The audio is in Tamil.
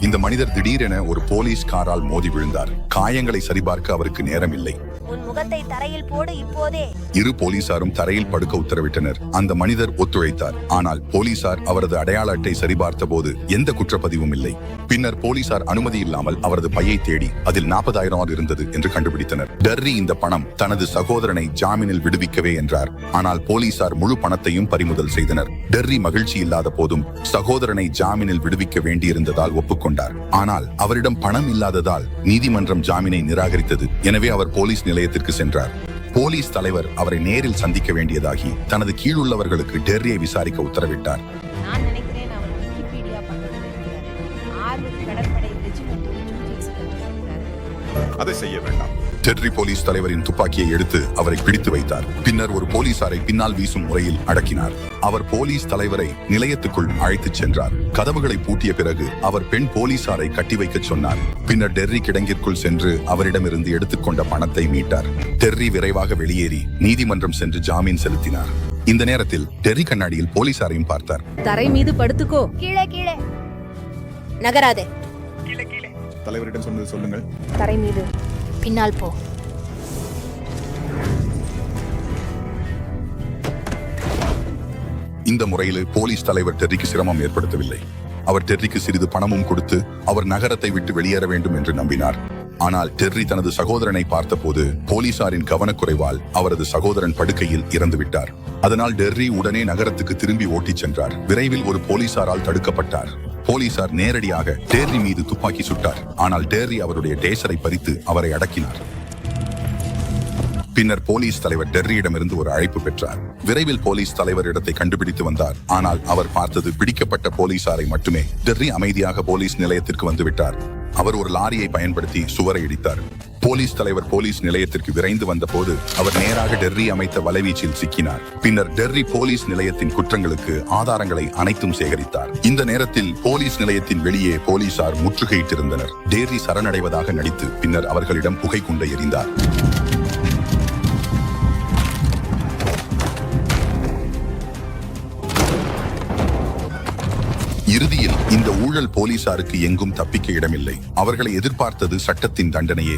இந்த மனிதர் திடீரென ஒரு போலீஸ் காரால் மோதி விழுந்தார். காயங்களை சரிபார்க்க அவருக்கு நேரம் இல்லை. உன் முகத்தை தரையில் போடு இப்போதே. இரு போலீசாரும் தரையில் படுக்க உத்தரவிட்டனர். அந்த மனிதர் ஒத்துழைத்தார். ஆனால் போலீசார் அவரது அடையாள அட்டை சரிபார்த்த போது எந்த குற்றப்பதிவும் இல்லை. பின்னர் போலீசார் அனுமதி இல்லாமல் அவரது பையை தேடி அதில் 40,000 இருந்தது என்று கண்டுபிடித்தனர். டெர்ரி இந்த பணம் தனது சகோதரனை ஜாமீனில் விடுவிக்கவே என்றார். ஆனால் போலீசார் முழு பணத்தையும் பறிமுதல் செய்தனர். டெர்ரி மகிழ்ச்சி இல்லாத போதும் சகோதரனை ஜாமீனில் விடுவிக்க வேண்டியிருந்ததால் ஒப்புக்கொண்டார். ஆனால் அவரிடம் பணம் இல்லாததால் நீதிமன்றம் ஜாமீனை நிராகரித்தது. எனவே அவர் போலீஸ் நிலையத்திற்கு சென்றார். போலீஸ் தலைவர் அவரை நேரில் சந்திக்க வேண்டியதாகி தனது கீழுள்ளவர்களுக்கு டெர்ரியை விசாரிக்க உத்தரவிட்டார். நான் நினைக்கிறேன் அவர் விக்கிபீடியா பக்கத்தில் இருக்கிறார். ஆர்வத் கடற்படை ரெஜிமெண்ட் அதை செய்ய வேண்டாம். டெர்ரி போலீஸ் தலைவரின் துப்பாக்கியை எடுத்து அவரை பிடித்து வைத்தார். பின்னர் ஒரு போலீசாரை பின்னால் வீசும் முறையில் அடக்கினார். அவர் போலீஸ் தலைவரை நிலையத்துக்குள் அழைத்துச் சென்றார். கதவுகளை பூட்டிய பிறகு அவர் பெண் போலீசாரை கட்டி வைக்க சொன்னார். பின்னர் டெர்ரி கிடங்கிற்குள் சென்று அவரிடமிருந்து எடுத்துக்கொண்ட பணத்தை மீட்டார். டெர்ரி விரைவாக வெளியேறி நீதிமன்றம் சென்று ஜாமீன் செலுத்தினார். இந்த நேரத்தில் டெர்ரி கண்ணாடியில் போலீசாரையும் பார்த்தார். தரை மீது படுத்துக்கோ. கீழே கீழே நகராதே. தலைவரிடம் சொன்னது சொல்லுங்கள். தரை மீது பின்னால் போ. இந்த முறையில் போலீஸ் தலைவர் டெர்ரிக்கு சிரமம் ஏற்படுத்தவில்லை. அவர் டெர்ரிக்கு சிறிது பணமும் கொடுத்து அவர் நகரத்தை விட்டு வெளியேற வேண்டும் என்று நம்பினார். ஆனால் டெர்ரி தனது சகோதரனை பார்த்தபோது போலீசாரின் கவனக்குறைவால் அவரது சகோதரன் படுக்கையில் இறந்துவிட்டார். அதனால் டெர்ரி உடனே நகரத்துக்கு திரும்பி ஓட்டிச் சென்றார். விரைவில் ஒரு போலீசாரால் தடுக்கப்பட்டார். போலீசார் நேரடியாக டெர்ரி மீது துப்பாக்கி சுட்டார். ஆனால் டெர்ரி அவருடைய டேசரை பறித்து அவரை அடக்கினார். பின்னர் போலீஸ் தலைவர் டெர்ரியிடமிருந்து ஒரு அழைப்பு பெற்றார். விரைவில் போலீஸ் தலைவர் இடத்தை கண்டுபிடித்து வந்தார். ஆனால் அவர் பார்த்தது பிடிக்கப்பட்ட போலீசாரை மட்டுமே. டெர்ரி அமைதியாக போலீஸ் நிலையத்திற்கு வந்துவிட்டார். அவர் ஒரு லாரியை பயன்படுத்தி சுவரை இடித்தார். போலீஸ் தலைவர் போலீஸ் நிலையத்திற்கு விரைந்து வந்த போது அவர் நேராக டெர்ரி அமைத்த வலைவீச்சில் சிக்கினார். பின்னர் டெர்ரி போலீஸ் நிலையத்தின் குற்றங்களுக்கு ஆதாரங்களை அனைத்தும் சேகரித்தார். இந்த நேரத்தில் போலீஸ் நிலையத்தின் வெளியே போலீசார் முற்றுகையிட்டிருந்தனர். டெர்ரி சரணடைவதாக நடித்து பின்னர் அவர்களிடம் புகை குண்டை எறிந்தார். இறுதியில் இந்த ஊழல் போலீசாருக்கு எங்கும் தப்பிக்க இடமில்லை. அவர்களை எதிர்பார்த்தது சட்டத்தின் தண்டனையே.